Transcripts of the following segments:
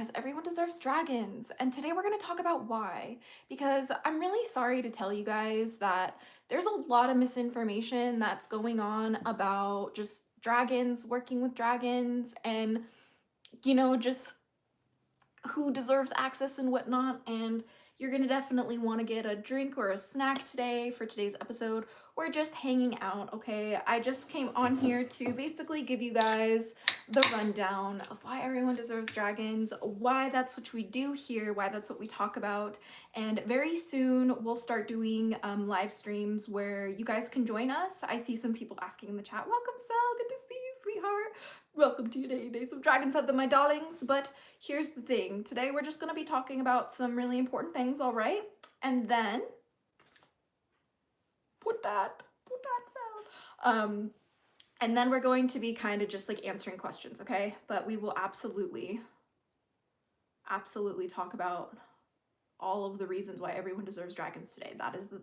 because everyone deserves dragons. And today we're going to talk about why. Because I'm really sorry to tell you guys that there's a lot of misinformation that's going on about just dragons, working with dragons, and, just who deserves access and whatnot. And you're gonna definitely want to get a drink or a snack today for today's episode. We're just hanging out, okay? I just came on here to basically give you guys the rundown of why everyone deserves dragons, why that's what we do here, why that's what we talk about. And very soon we'll start doing live streams where you guys can join us. I see some people asking in the chat, welcome Sel, good to see you, sweetheart. Welcome to your daily dose of DragonFaether, my darlings. But here's the thing. Today we're just going to be talking about some really important things, all right? And then put that down. And then we're going to be kind of just like answering questions, okay? But we will absolutely talk about all of the reasons why everyone deserves dragons today. That is the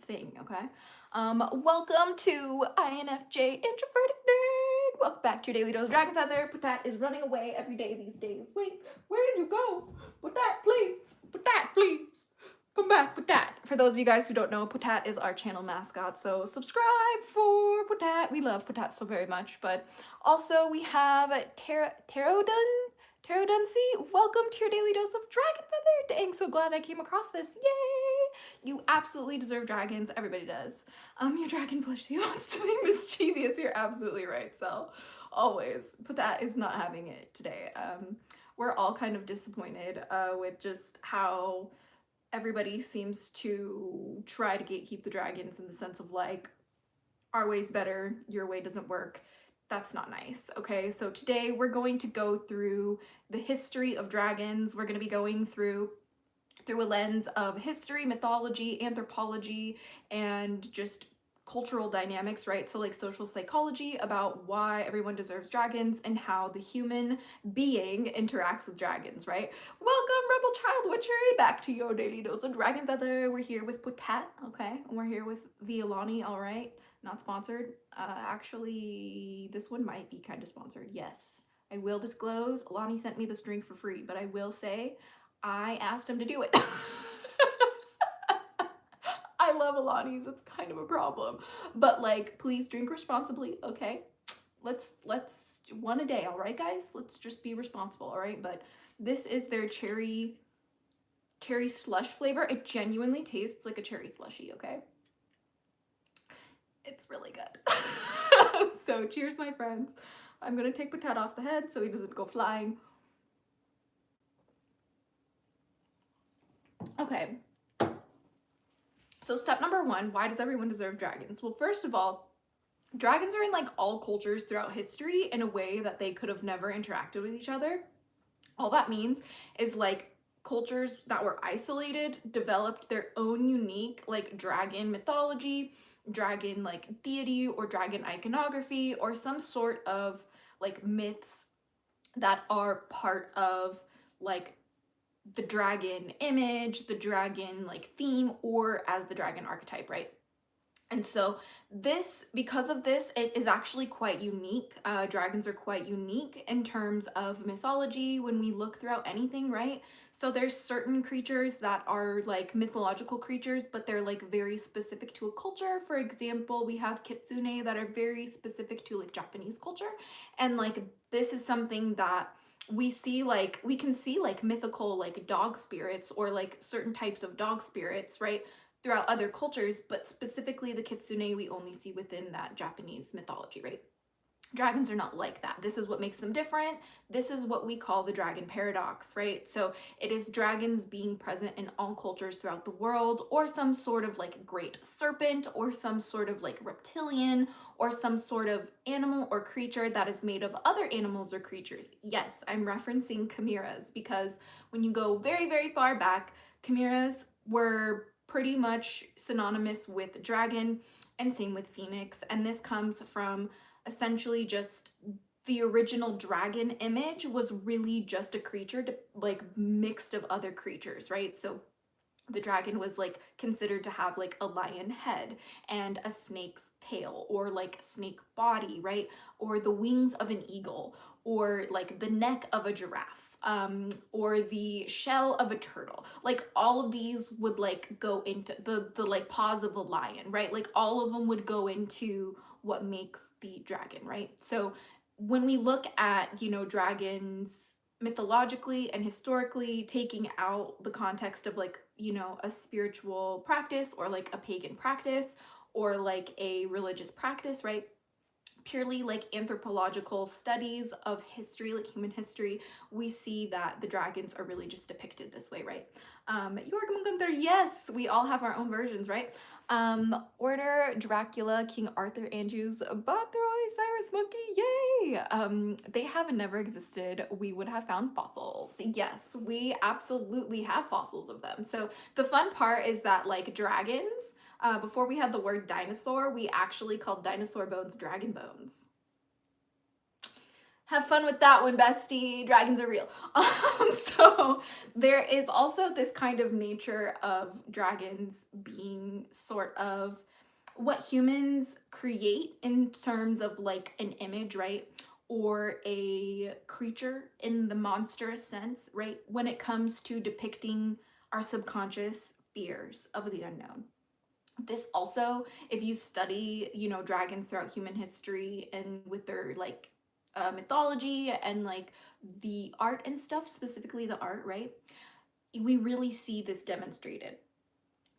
thing, okay? Welcome to INFJ Introverted Nerd. Welcome back to your daily dose of DragonFaether. Patat is running away every day these days. Wait, where did you go? Patat, please. Patat, please. Come back, Patat. For those of you guys who don't know, Patat is our channel mascot, so subscribe for Patat. We love Patat so very much. But also we have Taroduncy. Welcome to your daily dose of DragonFaether. Dang, so glad I came across this. Yay! You absolutely deserve dragons. Everybody does. Your dragon plushie wants to be mischievous. You're absolutely right, so always. Patat is not having it today. We're all kind of disappointed with just how everybody seems to try to gatekeep the dragons in the sense of like, our way's better, your way doesn't work. That's not nice, okay? So today we're going to go through the history of dragons. We're going to be going through a lens of history, mythology, anthropology, and just cultural dynamics, right? So like social psychology about why everyone deserves dragons and how the human being interacts with dragons, right? Welcome, Rebel Child Witchery, back to your daily dose of DragonFaether. We're here with Patat, okay? And we're here with Violani, all right? Not sponsored. Actually, this one might be kind of sponsored, yes. I will disclose, Alani sent me this drink for free, but I will say, I asked him to do it. I love Alani's, it's kind of a problem. But like, please drink responsibly, okay? Let's one a day, all right, guys? Let's just be responsible, all right? But this is their cherry slush flavor. It genuinely tastes like a cherry slushie, okay? It's really good. So cheers, my friends. I'm gonna take Patat off the head so he doesn't go flying. Okay. So step number one, why does everyone deserve dragons? Well, first of all, dragons are in like all cultures throughout history in a way that they could have never interacted with each other. All that means is like cultures that were isolated developed their own unique like dragon mythology, dragon like deity or dragon iconography, or some sort of like myths that are part of like the dragon image, the dragon like theme, or as the dragon archetype, right? And so this, because of this, it is actually quite unique. Dragons are quite unique in terms of mythology when we look throughout anything, right? So there's certain creatures that are like mythological creatures, but they're like very specific to a culture. For example, we have kitsune that are very specific to like Japanese culture. And like, this is something that we see, like, we can see like mythical like dog spirits or like certain types of dog spirits, right? Throughout other cultures, but specifically the kitsune we only see within that Japanese mythology, right? Dragons are not like that. This is what makes them different. This is what we call the dragon paradox, right? So it is dragons being present in all cultures throughout the world, or some sort of like great serpent, or some sort of like reptilian, or some sort of animal or creature that is made of other animals or creatures. Yes, I'm referencing chimeras because when you go very, very far back, chimeras were pretty much synonymous with dragon, and same with phoenix. And this comes from essentially just the original dragon image was really just a creature like mixed of other creatures, right? So the dragon was like considered to have like a lion head and a snake's tail, or like snake body, right? Or the wings of an eagle, or like the neck of a giraffe. or the shell of a turtle. Like all of these would like go into the like paws of a lion, right? Like all of them would go into what makes the dragon, right? So when we look at, you know, dragons mythologically and historically, taking out the context of like, you know, a spiritual practice or like a pagan practice or like a religious practice, right? Purely like anthropological studies of history, like human history, we see that the dragons are really just depicted this way, right? Jorgen, yes, we all have our own versions, right? Order, Dracula, King Arthur, Andrews, Bathroy, Cyrus Monkey, yay! They have never existed. We would have found fossils. Yes, we absolutely have fossils of them. So the fun part is that like dragons, before we had the word dinosaur, we actually called dinosaur bones dragon bones. Have fun with that one, bestie. Dragons are real. So there is also this kind of nature of dragons being sort of what humans create in terms of like an image, right? Or a creature in the monstrous sense, right? When it comes to depicting our subconscious fears of the unknown. This also, if you study, you know, dragons throughout human history and with their like mythology and like the art and stuff, specifically the art, right? We really see this demonstrated.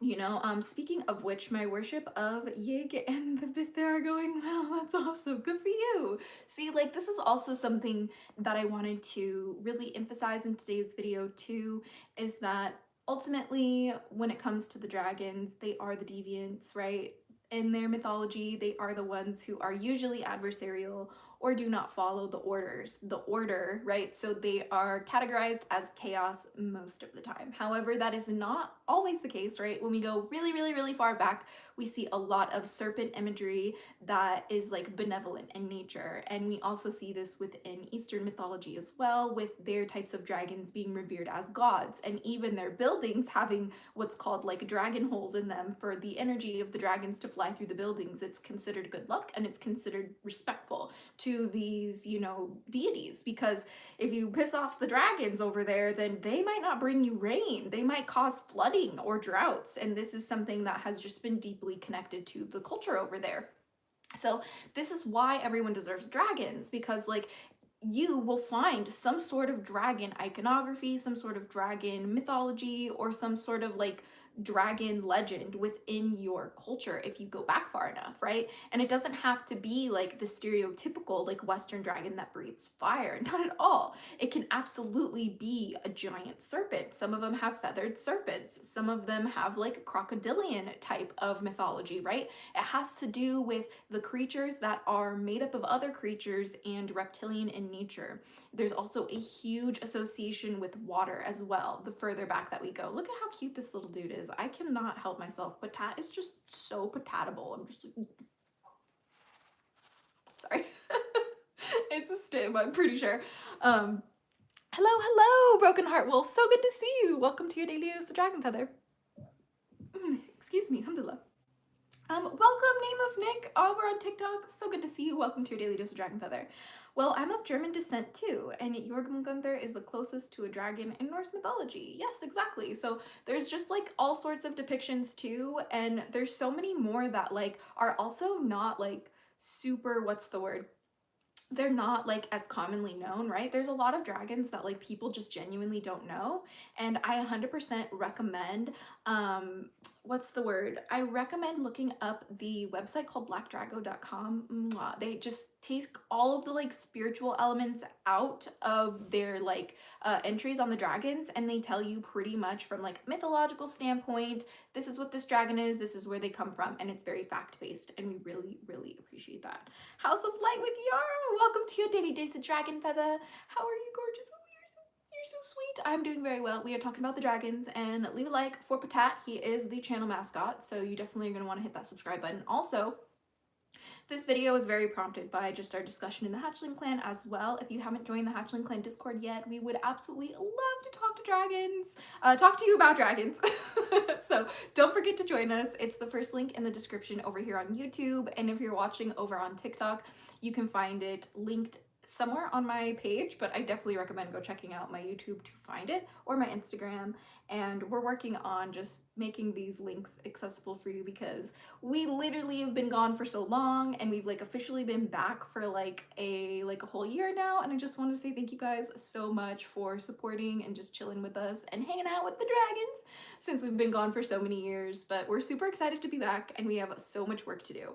You know, speaking of which, my worship of Yig and the Bither are going well. That's awesome. Good for you. See, like this is also something that I wanted to really emphasize in today's video too, is that ultimately when it comes to the dragons, they are the deviants, right? In their mythology, they are the ones who are usually adversarial or do not follow the order, right? So they are categorized as chaos most of the time. However, that is not always the case, right? When we go really, really, really far back, we see a lot of serpent imagery that is like benevolent in nature. And we also see this within Eastern mythology as well, with their types of dragons being revered as gods, and even their buildings having what's called like dragon holes in them for the energy of the dragons to fly through the buildings. It's considered good luck and it's considered respectful to these, you know, deities, because if you piss off the dragons over there, then they might not bring you rain. They might cause flooding or droughts. And this is something that has just been deeply connected to the culture over there. So this is why everyone deserves dragons, because like you will find some sort of dragon iconography, some sort of dragon mythology, or some sort of like dragon legend within your culture if you go back far enough, right? And it doesn't have to be like the stereotypical like Western dragon that breathes fire, not at all. It can absolutely be a giant serpent. Some of them have feathered serpents. Some of them have like a crocodilian type of mythology, right? It has to do with the creatures that are made up of other creatures and reptilian in nature. There's also a huge association with water as well, the further back that we go. Look at how cute this little dude is. I cannot help myself. Patat is just so patatable. I'm just like, sorry. It's a stim, I'm pretty sure. Hello, Broken Heart Wolf. So good to see you. Welcome to your daily dose of DragonFaether. Excuse me, alhamdulillah. Welcome, Name of Nick. Oh, we're on TikTok. So good to see you. Welcome to your daily dose of DragonFaether. Well, I'm of German descent too, and Jorgen is the closest to a dragon in Norse mythology. Yes, exactly. So there's just like all sorts of depictions too, and there's so many more that like are also not like super, what's the word? They're not like as commonly known, right? There's a lot of dragons that like people just genuinely don't know, and I 100% recommend what's the word? I recommend looking up the website called blackdrago.com. They just take all of the like spiritual elements out of their like entries on the dragons, and they tell you pretty much from like mythological standpoint, this is what this dragon is, this is where they come from, and it's very fact-based, and we really, really appreciate that. House of Light with Yara, welcome to your daily dose of DragonFaether. How are you, gorgeous? You're so sweet. I'm doing very well. We are talking about the dragons, and leave a like for Patat. He is the channel mascot, so you definitely are going to want to hit that subscribe button. Also, this video is very prompted by just our discussion in the Hatchling clan as well. If you haven't joined the Hatchling clan Discord yet, we would absolutely love to talk to dragons, talk to you about dragons. So don't forget to join us. It's the first link in the description over here on YouTube, and if you're watching over on TikTok, you can find it linked somewhere on my page, but I definitely recommend go checking out my YouTube to find it, or my Instagram. And we're working on just making these links accessible for you because we literally have been gone for so long, and we've like officially been back for like a whole year now. And I just want to say thank you guys so much for supporting and just chilling with us and hanging out with the dragons since we've been gone for so many years. But we're super excited to be back, and we have so much work to do.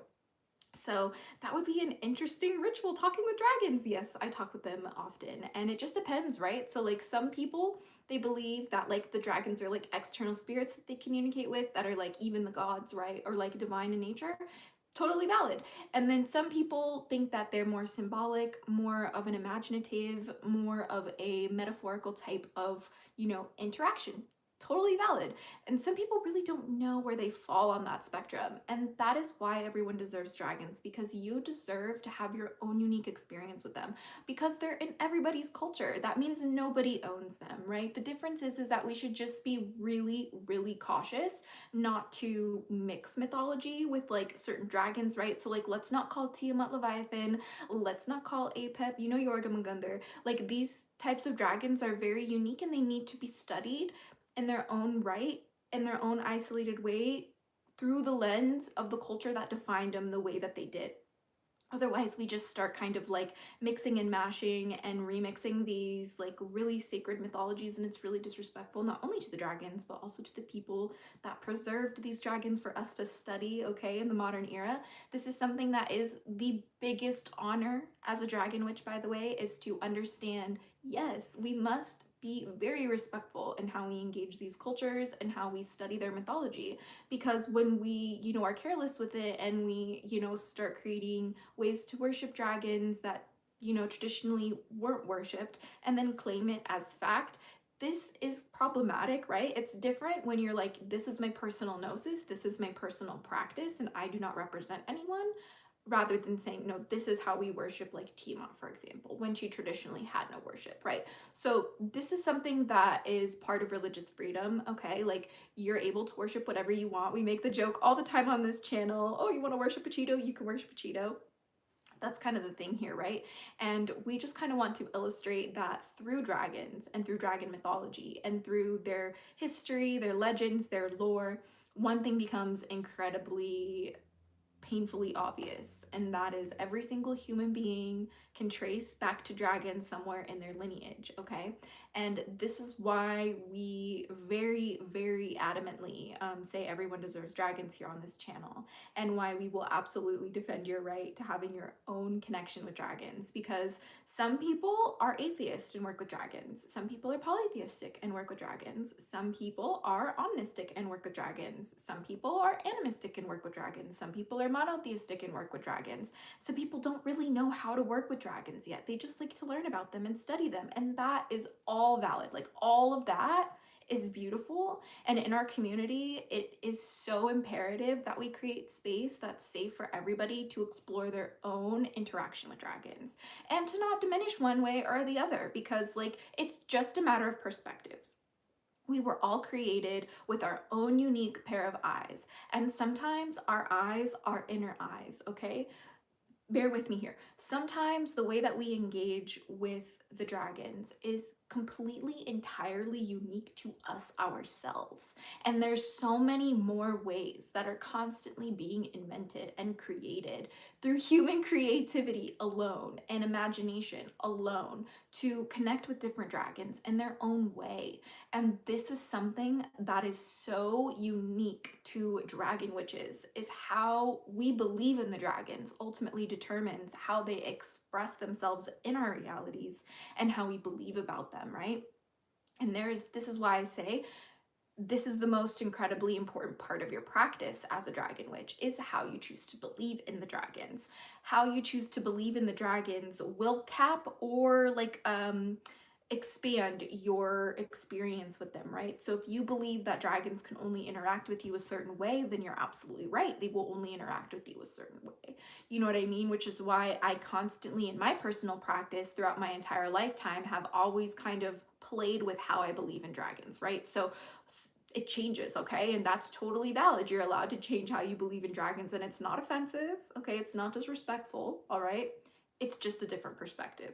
So that would be an interesting ritual, talking with dragons. Yes, I talk with them often, and it just depends, right? So like some people, they believe that like the dragons are like external spirits that they communicate with, that are like even the gods, right? Or like divine in nature. Totally valid. And then some people think that they're more symbolic, more of an imaginative, more of a metaphorical type of, you know, interaction. Totally valid. And some people really don't know where they fall on that spectrum. And that is why everyone deserves dragons, because you deserve to have your own unique experience with them, because they're in everybody's culture. That means nobody owns them, right? The difference is that we should just be really, really cautious not to mix mythology with like certain dragons, right? So like, let's not call Tiamat Leviathan, let's not call Apep, you know, Jormungandr. Like these types of dragons are very unique, and they need to be studied in their own right, in their own isolated way, through the lens of the culture that defined them the way that they did. Otherwise, we just start kind of like mixing and mashing and remixing these like really sacred mythologies, and it's really disrespectful, not only to the dragons, but also to the people that preserved these dragons for us to study, okay, in the modern era. This is something that is the biggest honor as a dragon witch, by the way, is to understand, yes, we must be very respectful in how we engage these cultures and how we study their mythology, because when we, you know, are careless with it and we, you know, start creating ways to worship dragons that, you know, traditionally weren't worshipped and then claim it as fact, this is problematic, right? It's different when you're like, this is my personal gnosis, this is my personal practice, and I do not represent anyone, rather than saying, no, this is how we worship, like Tiamat, for example, when she traditionally had no worship, right? So this is something that is part of religious freedom, okay? Like, you're able to worship whatever you want. We make the joke all the time on this channel, oh, you want to worship a Cheeto? You can worship a Cheeto. That's kind of the thing here, right? And we just kind of want to illustrate that through dragons and through dragon mythology and through their history, their legends, their lore, one thing becomes incredibly painfully obvious, and that is every single human being can trace back to dragons somewhere in their lineage, okay? And this is why we very, very adamantly say everyone deserves dragons here on this channel, and why we will absolutely defend your right to having your own connection with dragons, because some people are atheist and work with dragons, some people are polytheistic and work with dragons, some people are omnistic and work with dragons, some people are animistic and work with dragons, some people are monotheistic and work with dragons. Some people don't really know how to work with dragons yet. They just like to learn about them and study them. And that is all valid. Like, all of that is beautiful. And in our community, it is so imperative that we create space that's safe for everybody to explore their own interaction with dragons, and to not diminish one way or the other, because like, it's just a matter of perspectives. We were all created with our own unique pair of eyes, and sometimes our eyes are inner eyes, okay? Bear with me here. Sometimes the way that we engage with the dragons is completely, entirely unique to us ourselves. And there's so many more ways that are constantly being invented and created through human creativity alone and imagination alone to connect with different dragons in their own way. And this is something that is so unique to dragon witches, is how we believe in the dragons ultimately determines how they express themselves in our realities and how we believe about them, right? And this is why I say this is the most incredibly important part of your practice as a dragon witch, is how you choose to believe in the dragons. How you choose to believe in the dragons will cap or like expand your experience with them, right? So if you believe that dragons can only interact with you a certain way, then you're absolutely right. They will only interact with you a certain way. You know what I mean? Which is why I constantly, in my personal practice throughout my entire lifetime, have always kind of played with how I believe in dragons, right? So it changes, okay? And that's totally valid. You're allowed to change how you believe in dragons, and it's not offensive, okay? It's not disrespectful, all right? It's just a different perspective.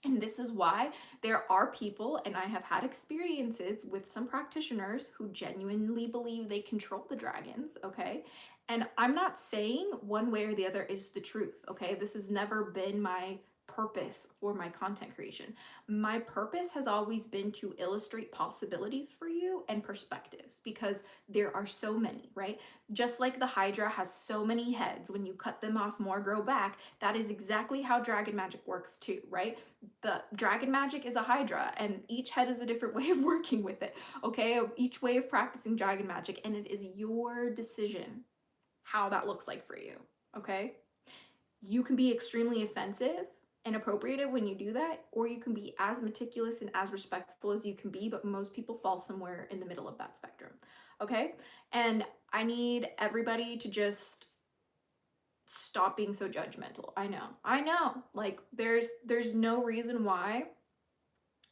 And this is why there are people, and I have had experiences with some practitioners who genuinely believe they control the dragons, okay? And I'm not saying one way or the other is the truth, okay? This has never been my purpose for my content creation. My purpose has always been to illustrate possibilities for you and perspectives, because there are so many, right? Just like the Hydra has so many heads, when you cut them off, more grow back. That is exactly how dragon magic works too, right? The dragon magic is a hydra, and each head is a different way of working with it, okay? Each way of practicing dragon magic, and it is your decision how that looks like for you, okay? You can be extremely offensive and appropriative when you do that, or you can be as meticulous and as respectful as you can be, but most people fall somewhere in the middle of that spectrum, okay? And I need everybody to just stop being so judgmental. I know, like there's no reason why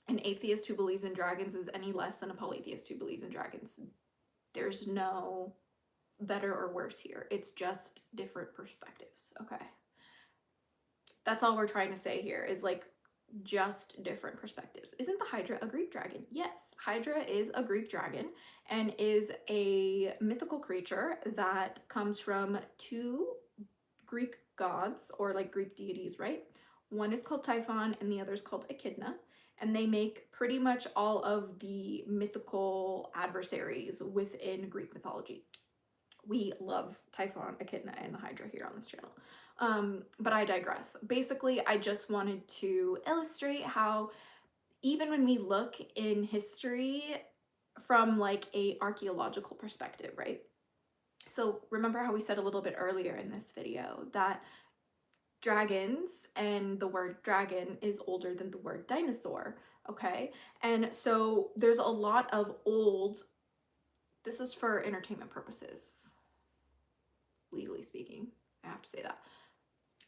an atheist who believes in dragons is any less than a polytheist who believes in dragons. There's no better or worse here. It's just different perspectives, okay? That's all we're trying to say here, is like just different perspectives. Isn't the Hydra a Greek dragon? Yes, Hydra is a Greek dragon and is a mythical creature that comes from two Greek gods, or like Greek deities, right? One is called Typhon and the other is called Echidna, and they make pretty much all of the mythical adversaries within Greek mythology. We love Typhon, Echidna, and the Hydra here on this channel. But I digress. Basically, I just wanted to illustrate how even when we look in history from like a archaeological perspective, right? So remember how we said a little bit earlier in this video that dragons and the word dragon is older than the word dinosaur, okay? And so there's a lot of old, this is for entertainment purposes, legally speaking, I have to say that.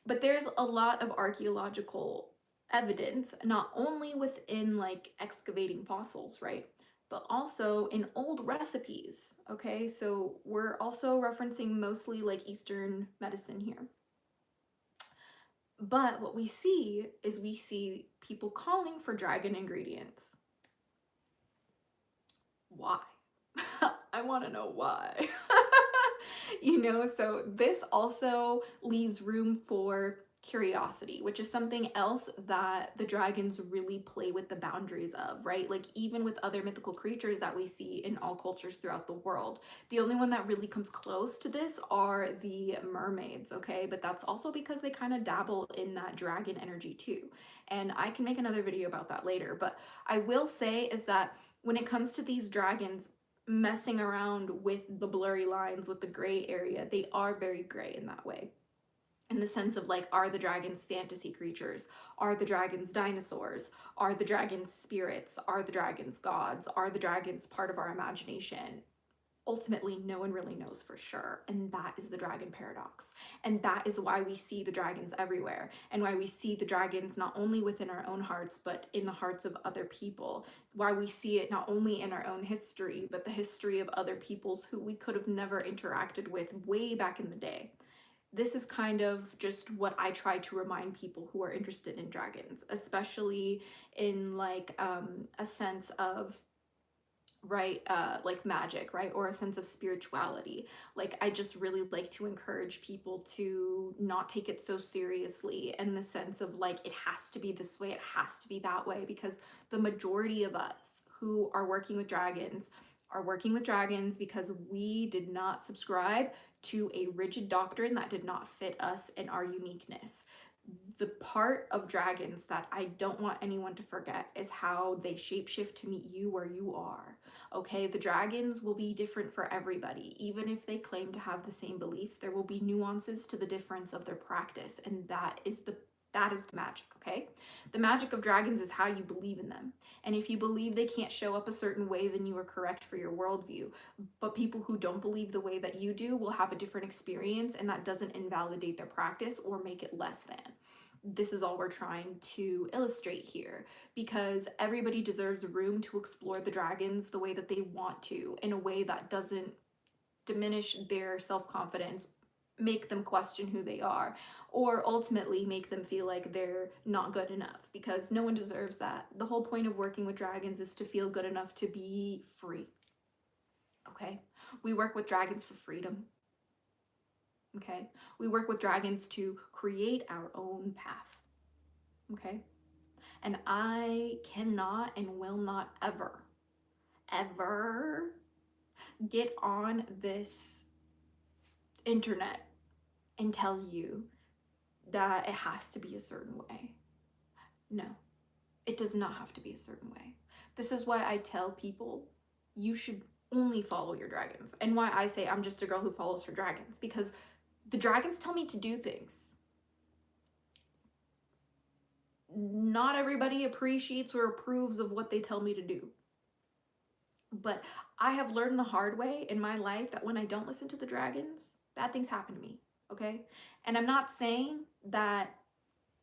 But there's a lot of archaeological evidence, not only within like excavating fossils, right? But also in old recipes, okay? So we're also referencing mostly like Eastern medicine here. But what we see is we see people calling for dragon ingredients. Why? I want to know why. You know, so this also leaves room for curiosity, which is something else that the dragons really play with the boundaries of, right? Like even with other mythical creatures that we see in all cultures throughout the world, the only one that really comes close to this are the mermaids, okay? But that's also because they kind of dabble in that dragon energy too. And I can make another video about that later, but I will say is that when it comes to these dragons messing around with the blurry lines, with the gray area, they are very gray in that way. In the sense of like, are the dragons fantasy creatures? Are the dragons dinosaurs? Are the dragons spirits? Are the dragons gods? Are the dragons part of our imagination? Ultimately, no one really knows for sure, and that is the dragon paradox. And that is why we see the dragons everywhere, and why we see the dragons not only within our own hearts, but in the hearts of other people. Why we see it not only in our own history, but the history of other peoples who we could have never interacted with way back in the day. This is kind of just what I try to remind people who are interested in dragons, especially in like a sense of, right, like magic, right, or a sense of spirituality. Like I just really like to encourage people to not take it so seriously, in the sense of like it has to be this way, it has to be that way, because the majority of us who are working with dragons are working with dragons because we did not subscribe to a rigid doctrine that did not fit us and our uniqueness. The part of dragons that I don't want anyone to forget is how they shapeshift to meet you where you are, okay? The dragons will be different for everybody. Even if they claim to have the same beliefs, there will be nuances to the difference of their practice, and that is the magic, okay? The magic of dragons is how you believe in them. And if you believe they can't show up a certain way, then you are correct for your worldview. But people who don't believe the way that you do will have a different experience, and that doesn't invalidate their practice or make it less than. This is all we're trying to illustrate here, because everybody deserves room to explore the dragons the way that they want to, in a way that doesn't diminish their self-confidence make them question who they are, or ultimately make them feel like they're not good enough, because no one deserves that. The whole point of working with dragons is to feel good enough to be free. Okay? We work with dragons for freedom. Okay? We work with dragons to create our own path. Okay? And I cannot and will not ever get on this internet and tell you that it has to be a certain way. No, it does not have to be a certain way. This is why I tell people you should only follow your dragons, and why I say I'm just a girl who follows her dragons, because the dragons tell me to do things. Not everybody appreciates or approves of what they tell me to do. But I have learned the hard way in my life that when I don't listen to the dragons, bad things happen to me, okay? And I'm not saying that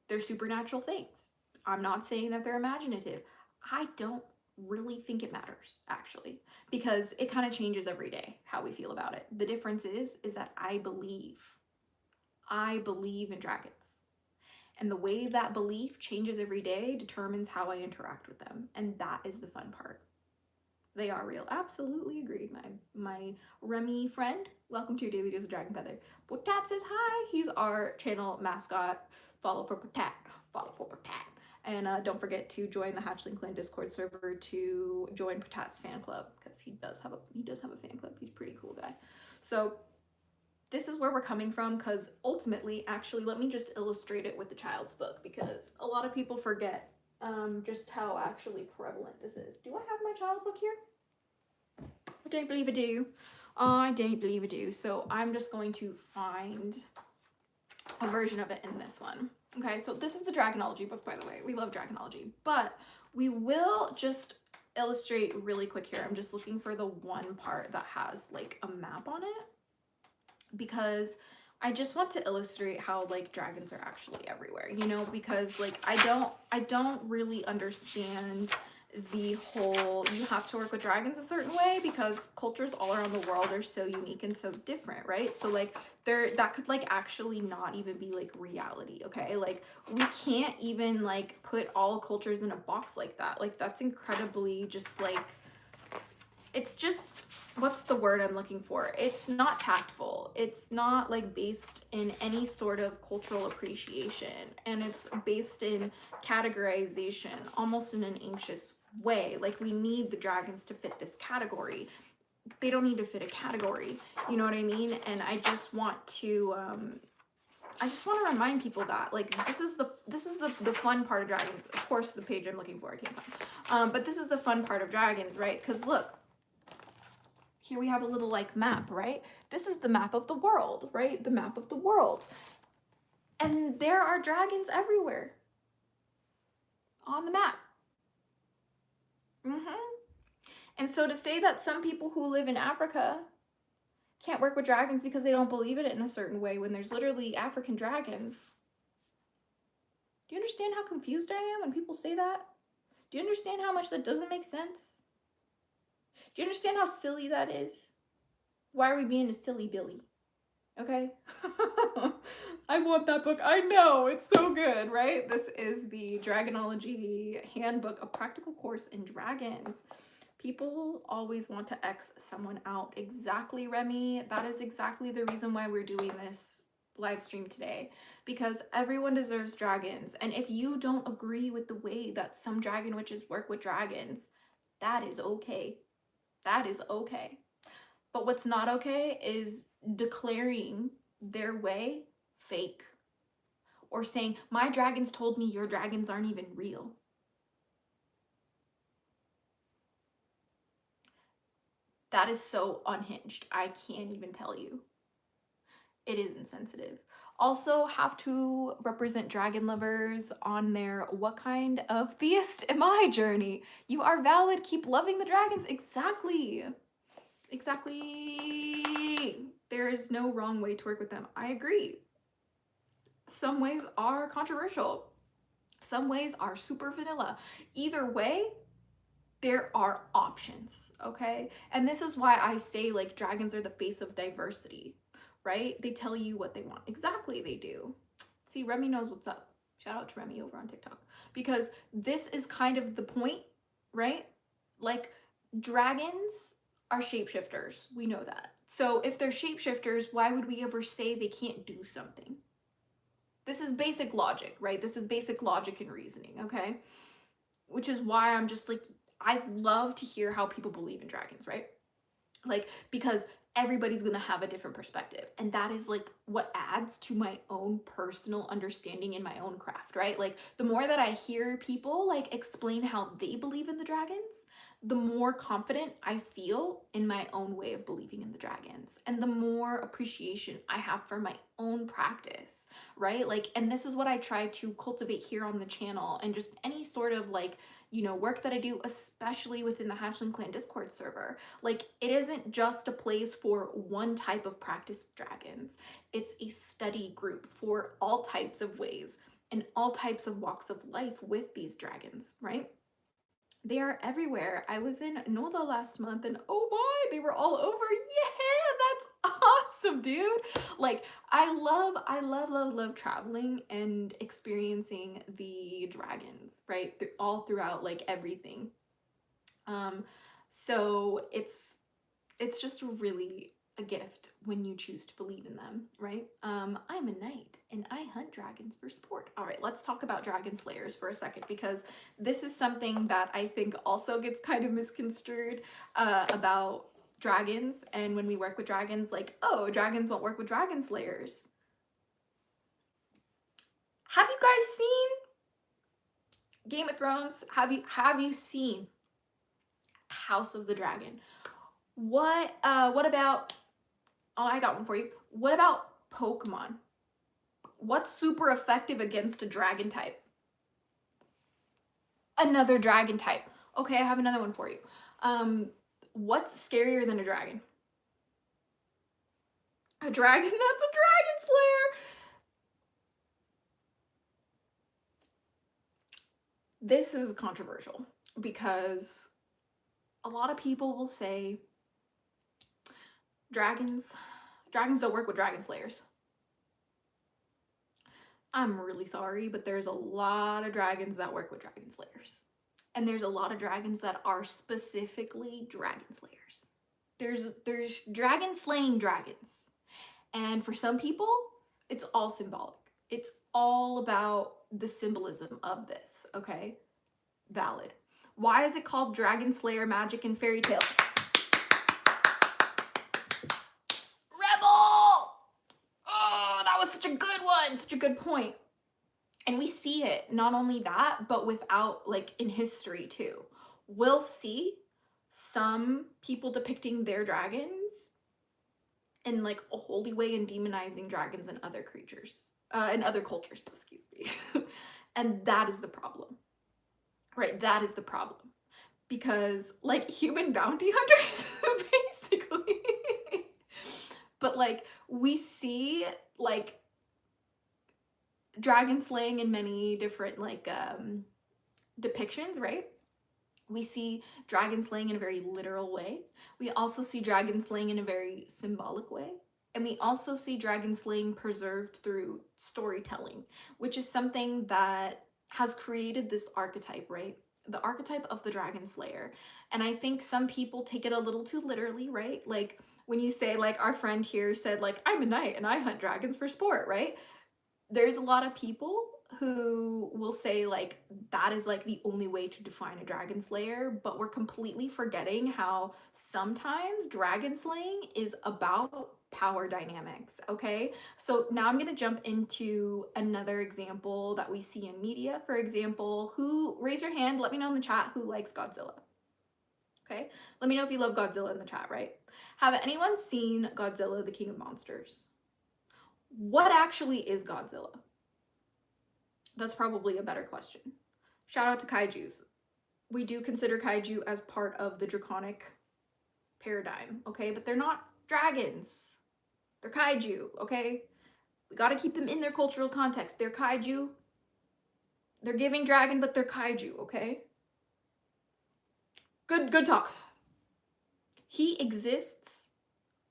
they're supernatural things. I'm not saying that they're imaginative. I don't really think it matters, actually, because it kind of changes every day how we feel about it. The difference is that I believe in dragons. And the way that belief changes every day determines how I interact with them. And that is the fun part. They are real. Absolutely agreed. My Remy friend, welcome to your daily dose of DragonFaether. Potat says hi. He's our channel mascot. Follow for Potat. Follow for Potat. And don't forget to join the Hatchling Clan Discord server to join Potat's fan club, because he does have a fan club. He's a pretty cool guy. So this is where we're coming from, because ultimately, actually, let me just illustrate it with the child's book, because a lot of people forget just how actually prevalent this is. Do I have my child book here? I don't believe I do. I don't believe I do. So I'm just going to find a version of it in this one. Okay, so this is the Dragonology book, by the way. We love Dragonology, but we will just illustrate really quick here. I'm just looking for the one part that has like a map on it, because I just want to illustrate how like dragons are actually everywhere, you know, because like I don't really understand the whole you have to work with dragons a certain way, because cultures all around the world are so unique and so different, right? So like that could like actually not even be like reality, okay? Like we can't even like put all cultures in a box like that. Like that's incredibly just like, it's just, what's the word I'm looking for? It's not tactful. It's not like based in any sort of cultural appreciation, and it's based in categorization, almost in an anxious way. Like we need the dragons to fit this category. They don't need to fit a category. You know what I mean? And I just want to remind people that like this is the fun part of dragons. Of course, the page I'm looking for I can't find. But this is the fun part of dragons, right? Because look. Here we have a little like map, right? This is the map of the world, right? The map of the world. And there are dragons everywhere on the map. And so to say that some people who live in Africa can't work with dragons because they don't believe in it in a certain way, when there's literally African dragons. Do you understand how confused I am when people say that? Do you understand how much that doesn't make sense? Do you understand how silly that is? Why are we being a silly Billy? Okay? I want that book. I know, it's so good, right? This is the Dragonology Handbook, a practical course in dragons. People always want to X someone out. Exactly, Remy. That is exactly the reason why we're doing this live stream today, because everyone deserves dragons. And if you don't agree with the way that some dragon witches work with dragons, that is okay. That is okay. But what's not okay is declaring their way fake, or saying, my dragons told me your dragons aren't even real. That is so unhinged. I can't even tell you. It is insensitive. Also have to represent dragon lovers on their what kind of theist am I journey. You are valid. Keep loving the dragons. Exactly. Exactly. There is no wrong way to work with them. I agree. Some ways are controversial. Some ways are super vanilla. Either way, there are options, okay? And this is why I say like dragons are the face of diversity. right? They tell you what they want. Exactly, they do. See, Remy knows what's up. Shout out to Remy over on TikTok. Because this is kind of the point, right? Like, dragons are shapeshifters. We know that. So if they're shapeshifters, why would we ever say they can't do something? This is basic logic, right? This is basic logic and reasoning, okay? Which is why I'm just like, I love to hear how people believe in dragons, right? Like, because everybody's gonna have a different perspective, and that is like what adds to my own personal understanding in my own craft, right? Like, the more that I hear people like explain how they believe in the dragons, the more confident I feel in my own way of believing in the dragons, and the more appreciation I have for my own practice, right? Like, and this is what I try to cultivate here on the channel, and just any sort of like, you know, work that I do, especially within the Hatchling Clan Discord server. Like, it isn't just a place for one type of practice with dragons. It's a study group for all types of ways and all types of walks of life with these dragons, right? They are everywhere. I was in NOLA last month and oh my, they were all over. Yeah, that's awesome, dude. Like, I love traveling and experiencing the dragons, right? All throughout like everything. So it's just really a gift when you choose to believe in them, right? I'm a knight and I hunt dragons for sport. All right, let's talk about dragon slayers for a second, because this is something that I think also gets kind of misconstrued about dragons. And when we work with dragons, like, oh, dragons won't work with dragon slayers. Have you guys seen Game of Thrones? Have you seen House of the Dragon? What about, oh, I got one for you. What about Pokemon? What's super effective against a dragon type? Another dragon type. Okay, I have another one for you. What's scarier than a dragon? A dragon that's a dragon slayer. This is controversial because a lot of people will say dragons don't work with dragon slayers. I'm really sorry, but there's a lot of dragons that work with dragon slayers. And there's a lot of dragons that are specifically dragon slayers. There's dragon slaying dragons. And for some people, it's all symbolic. It's all about the symbolism of this, okay? Valid. Why is it called Dragon Slayer Magic and Fairy Tale? That was such a good one, such a good point. And we see it, not only that, but without, like, in history too. We'll see some people depicting their dragons in like a holy way and demonizing dragons and other creatures, and other cultures, excuse me. And that is the problem, right? That is the problem. Because like human bounty hunters, basically. But like we see like dragon slaying in many different like depictions, right? We see dragon slaying in a very literal way. We also see dragon slaying in a very symbolic way. And we also see dragon slaying preserved through storytelling, which is something that has created this archetype, right? The archetype of the dragon slayer. And I think some people take it a little too literally, right? Like when you say, like our friend here said, like, I'm a knight and I hunt dragons for sport, right? There's a lot of people who will say like that is like the only way to define a dragon slayer, but we're completely forgetting how sometimes dragon slaying is about power dynamics, okay? So now I'm gonna jump into another example that we see in media. For example, raise your hand, let me know in the chat who likes Godzilla. Okay, let me know if you love Godzilla in the chat, right? Have anyone seen Godzilla, the King of Monsters? What actually is Godzilla? That's probably a better question. Shout out to kaijus. We do consider kaiju as part of the draconic paradigm, okay? But they're not dragons. They're kaiju, okay? We gotta keep them in their cultural context. They're kaiju. They're giving dragon, but they're kaiju, okay? Good talk. He exists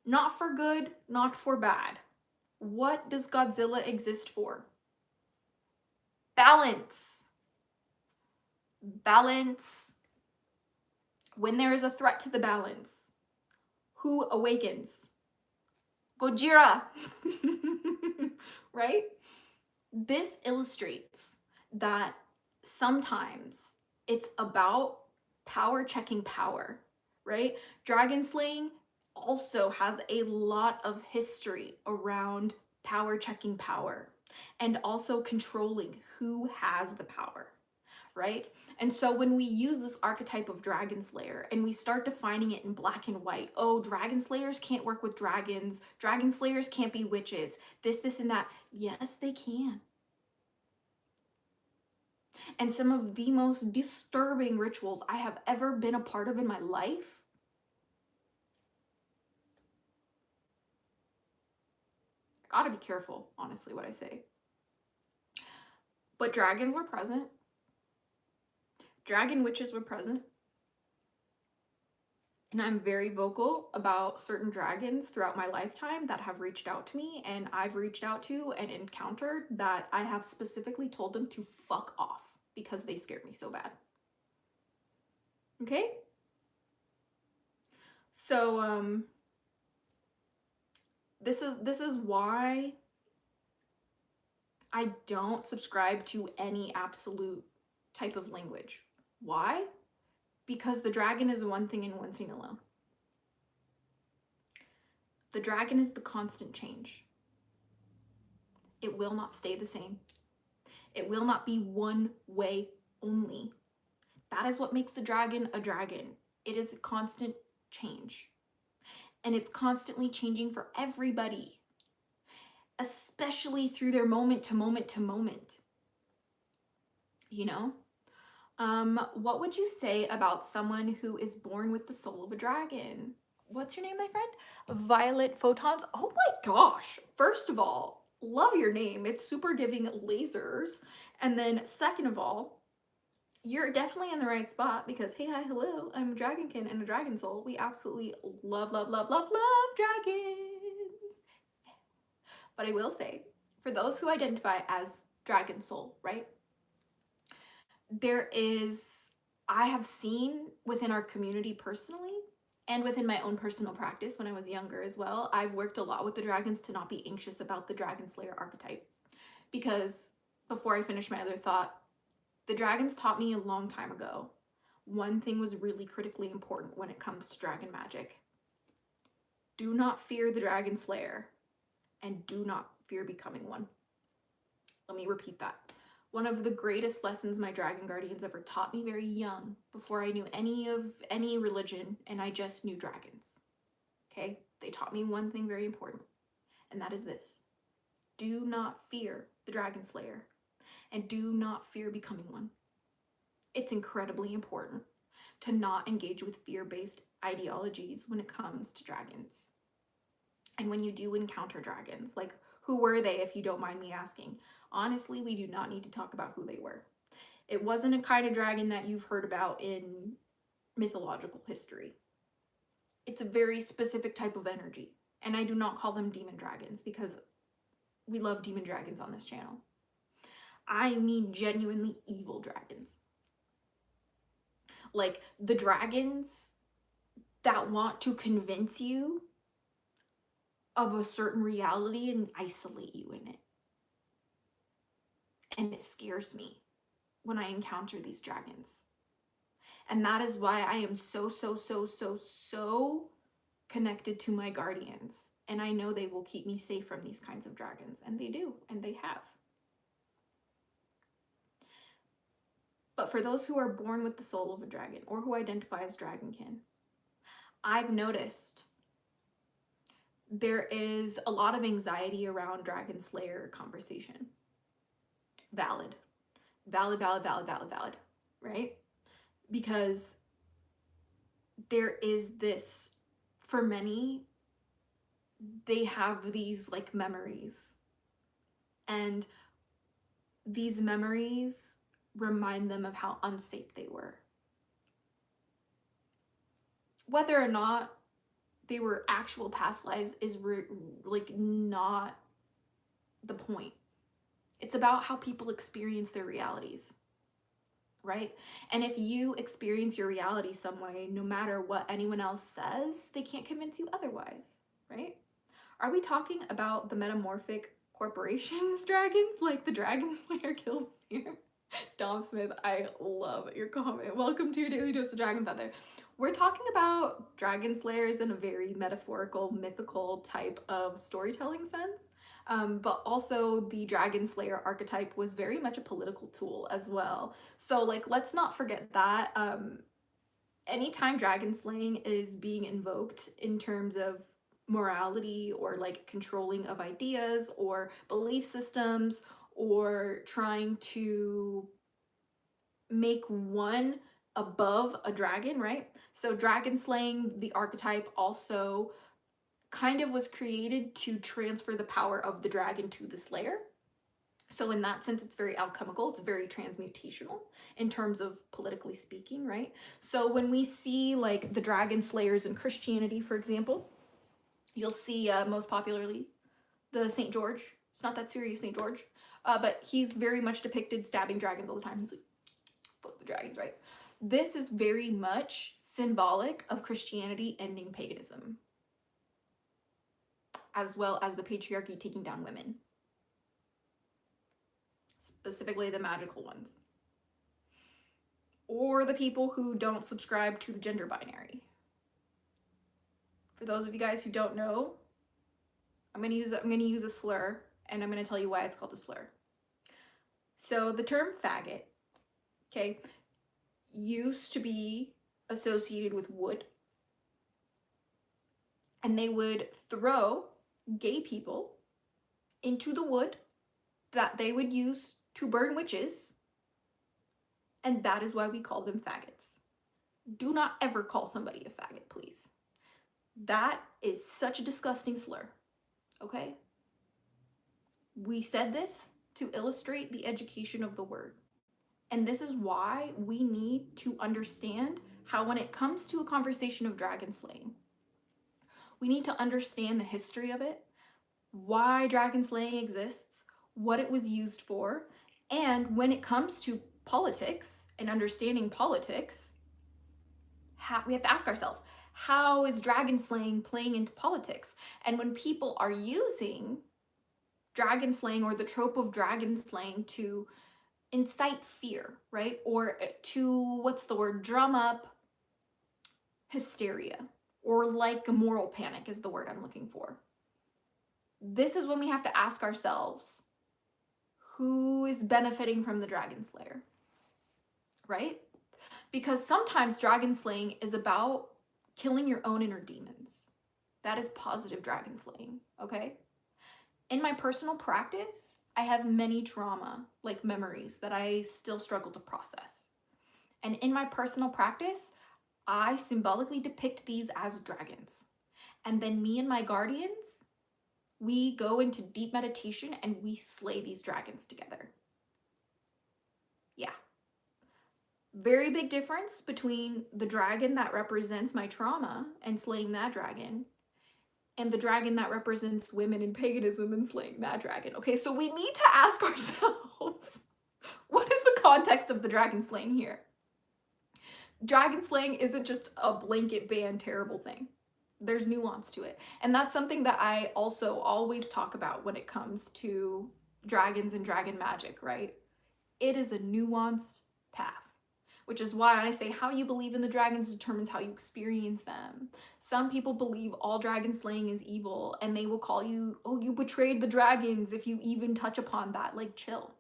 not for good, not for bad, What does Godzilla exist for? Balance. Balance. When there is a threat to the balance, who awakens? Gojira. Right? This illustrates that sometimes it's about power checking power, right? Dragon slaying also has a lot of history around power checking power and also controlling who has the power, right? And so when we use this archetype of dragon slayer and we start defining it in black and white, oh, dragon slayers can't work with dragons, dragon slayers can't be witches, this, and that. Yes, they can. And some of the most disturbing rituals I have ever been a part of in my life, I gotta be careful, honestly, what I say. But dragons were present. Dragon witches were present. And I'm very vocal about certain dragons throughout my lifetime that have reached out to me, and I've reached out to and encountered that I have specifically told them to fuck off because they scared me so bad. Okay? So, this is why I don't subscribe to any absolute type of language. Why? Because the dragon is one thing and one thing alone. The dragon is the constant change. It will not stay the same. It will not be one way only. That is what makes the dragon a dragon. It is a constant change. And it's constantly changing for everybody, especially through their moment to moment to moment. You know? What would you say about someone who is born with the soul of a dragon? What's your name, my friend? Violet Photons. Oh my gosh. First of all, love your name. It's super giving lasers. And then second of all, you're definitely in the right spot because hey, hi, hello, I'm a dragonkin and a dragon soul. We absolutely love, love, love, love, love dragons. But I will say, for those who identify as dragon soul, right? I have seen within our community personally and within my own personal practice when I was younger as well, I've worked a lot with the dragons to not be anxious about the dragon slayer archetype. Because before I finish my other thought, the dragons taught me a long time ago. One thing was really critically important when it comes to dragon magic. Do not fear the dragon slayer and do not fear becoming one. Let me repeat that. One of the greatest lessons my dragon guardians ever taught me very young, before I knew any religion and I just knew dragons. Okay? They taught me one thing very important, and that is this. Do not fear the dragon slayer and do not fear becoming one. It's incredibly important to not engage with fear-based ideologies when it comes to dragons. And when you do encounter dragons, like who were they, if you don't mind me asking? Honestly, we do not need to talk about who they were. It wasn't a kind of dragon that you've heard about in mythological history. It's a very specific type of energy. And I do not call them demon dragons because we love demon dragons on this channel. I mean genuinely evil dragons. Like the dragons that want to convince you of a certain reality and isolate you in it. And it scares me when I encounter these dragons. And that is why I am so connected to my guardians. And I know they will keep me safe from these kinds of dragons. And they do, and they have. But for those who are born with the soul of a dragon or who identify as dragonkin, I've noticed there is a lot of anxiety around dragon slayer conversation. Valid, right? Because there is this, for many, they have these like memories, and these memories remind them of how unsafe they were. Whether or not they were actual past lives is like not the point. It's about how people experience their realities, right? And if you experience your reality some way, no matter what anyone else says, they can't convince you otherwise, right? Are we talking about the metamorphic corporations dragons, like the Dragon Slayer Guild here? Dom Smith, I love your comment. Welcome to your daily dose of DragonFaether. We're talking about dragon slayers in a very metaphorical, mythical type of storytelling sense. But also the dragon slayer archetype was very much a political tool as well. So like, let's not forget that. Anytime dragon slaying is being invoked in terms of morality or like controlling of ideas or belief systems or trying to make one above a dragon, right? So dragon slaying, the archetype, also kind of was created to transfer the power of the dragon to the slayer. So in that sense, it's very alchemical, it's very transmutational in terms of politically speaking, right? So when we see like the dragon slayers in Christianity, for example, you'll see most popularly the St. George. It's not that serious, St. George, but he's very much depicted stabbing dragons all the time. He's like, fuck the dragons, right? This is very much symbolic of Christianity ending paganism, as well as the patriarchy taking down women, specifically the magical ones, or the people who don't subscribe to the gender binary. For those of you guys who don't know, I'm gonna use a slur, and I'm gonna tell you why it's called a slur. So the term faggot, okay, used to be associated with wood, and they would throw gay people into the wood that they would use to burn witches, and that is why we call them faggots. Do not ever call somebody a faggot, please. That is such a disgusting slur, okay? We said this to illustrate the education of the word. And this is why we need to understand how, when it comes to a conversation of dragon slaying, we need to understand the history of it, why dragon slaying exists, what it was used for, and when it comes to politics and understanding politics, we have to ask ourselves, how is dragon slaying playing into politics? And when people are using dragon slaying or the trope of dragon slaying to incite fear, right? Or to, what's the word, drum up hysteria, or like a moral panic is the word I'm looking for. This is when we have to ask ourselves, who is benefiting from the dragon slayer, right? Because sometimes dragon slaying is about killing your own inner demons. That is positive dragon slaying, okay? In my personal practice, I have many trauma, like memories, that I still struggle to process. And in my personal practice, I symbolically depict these as dragons. And then me and my guardians, we go into deep meditation and we slay these dragons together. Yeah. Very big difference between the dragon that represents my trauma and slaying that dragon, and the dragon that represents women in paganism and slaying that dragon. Okay, so we need to ask ourselves, what is the context of the dragon slaying here? Dragon slaying isn't just a blanket ban terrible thing. There's nuance to it. And that's something that I also always talk about when it comes to dragons and dragon magic, right? It is a nuanced path, which is why I say how you believe in the dragons determines how you experience them. Some people believe all dragon slaying is evil, and they will call you, oh, you betrayed the dragons if you even touch upon that. Like, chill.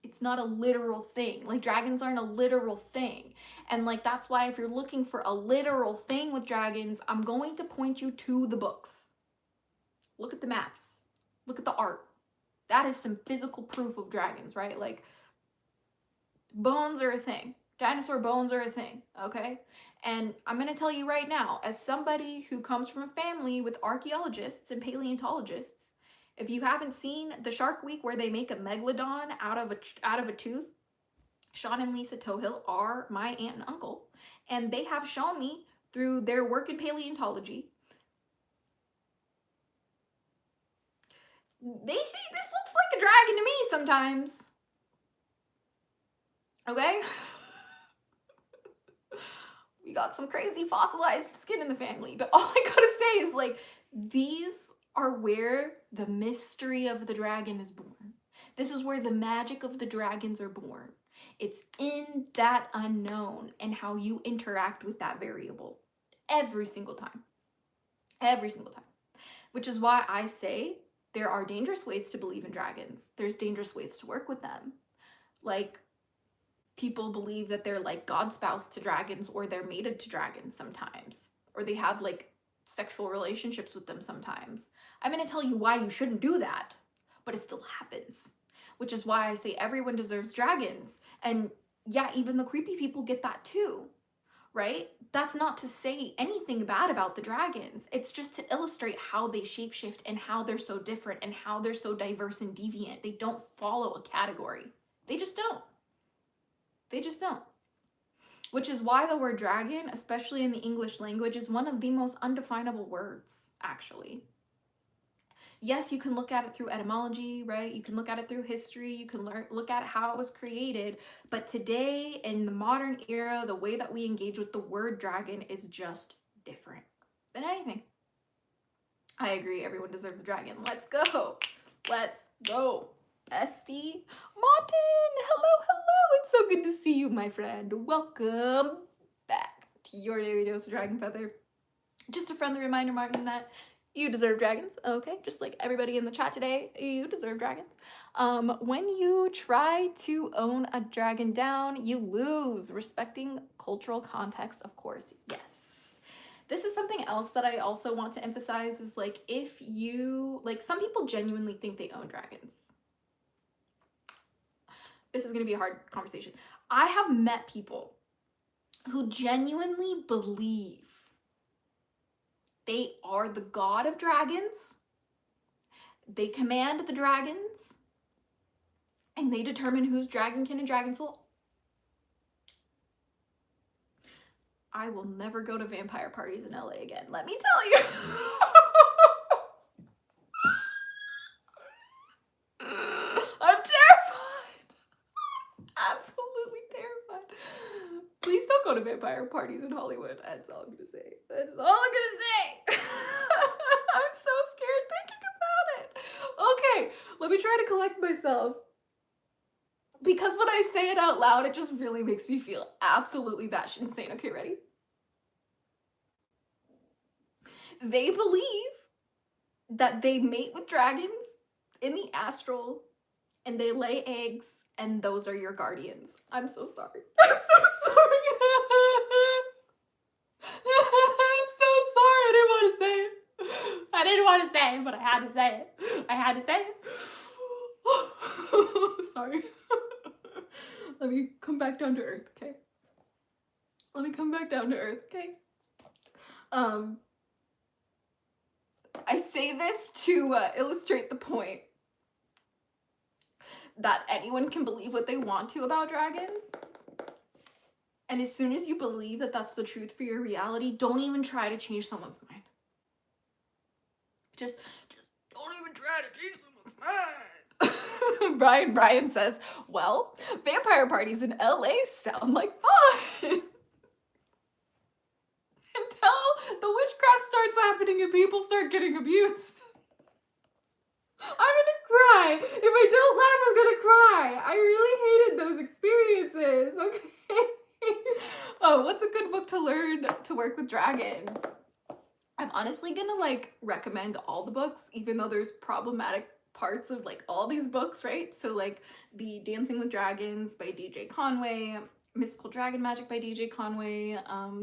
It's not a literal thing. Like, dragons aren't a literal thing. And like, that's why if you're looking for a literal thing with dragons, I'm going to point you to the books. Look at the maps. Look at the art. That is some physical proof of dragons, right? Like, bones are a thing. Dinosaur bones are a thing, okay? And I'm gonna tell you right now, as somebody who comes from a family with archaeologists and paleontologists, if you haven't seen the Shark Week where they make a megalodon out of a tooth, Sean and Lisa Tohill are my aunt and uncle, and they have shown me through their work in paleontology They see this looks like a dragon to me sometimes. Okay? We got some crazy fossilized skin in the family, but all I gotta say is like, these are where the mystery of the dragon is born. This is where the magic of the dragons are born. It's in that unknown and how you interact with that variable every single time. Every single time. Which is why I say there are dangerous ways to believe in dragons. There's dangerous ways to work with them. Like, people believe that they're like god spouse to dragons, or they're mated to dragons sometimes, or they have like sexual relationships with them sometimes. I'm going to tell you why you shouldn't do that, but it still happens, which is why I say everyone deserves dragons. And yeah, even the creepy people get that too, right? That's not to say anything bad about the dragons. It's just to illustrate how they shapeshift and how they're so different and how they're so diverse and deviant. They don't follow a category. They just don't. They just don't. Which is why the word dragon, especially in the English language, is one of the most undefinable words, actually. Yes, you can look at it through etymology, right? You can look at it through history. You can look at how it was created. But today, in the modern era, the way that we engage with the word dragon is just different than anything. I agree. Everyone deserves a dragon. Let's go. Let's go. Bestie Martin, hello, hello. It's so good to see you, my friend. Welcome back to your daily dose of DragonFaether. Just a friendly reminder, Martin, that you deserve dragons, okay? Just like everybody in the chat today, you deserve dragons. When you try to own a dragon down, you lose. Respecting cultural context, of course, yes. This is something else that I also want to emphasize is like, if you, like, some people genuinely think they own dragons. This is going to be a hard conversation. I have met people who genuinely believe they are the god of dragons. They command the dragons, and they determine who's dragonkin and dragon soul. I will never go to vampire parties in LA again, let me tell you. I'm terrified. Absolutely terrified. Please don't go to vampire parties in Hollywood. That's all I'm gonna say. That's all I'm gonna say. I'm so scared thinking about it. Okay, let me try to collect myself. Because when I say it out loud, it just really makes me feel absolutely batshit insane. Okay, ready? They believe that they mate with dragons in the astral, and they lay eggs, and those are your guardians. I'm so sorry. I'm so sorry. I'm so sorry. I didn't want to say it. I didn't want to say it, but I had to say it. I had to say it. Sorry. Let me come back down to earth, okay? Let me come back down to earth, okay? I say this to illustrate the point that anyone can believe what they want to about dragons. And as soon as you believe that that's the truth for your reality, don't even try to change someone's mind. Just don't even try to change someone's mind. Brian says, well, vampire parties in LA sound like fun. Until the witchcraft starts happening and people start getting abused. I'm gonna cry. If I don't laugh, I'm gonna cry. I really hated those experiences, okay? Oh, what's a good book to learn to work with dragons? I'm honestly gonna like recommend all the books, even though there's problematic parts of like all these books, right? So like the Dancing with Dragons by DJ Conway, Mystical Dragon Magic by DJ Conway,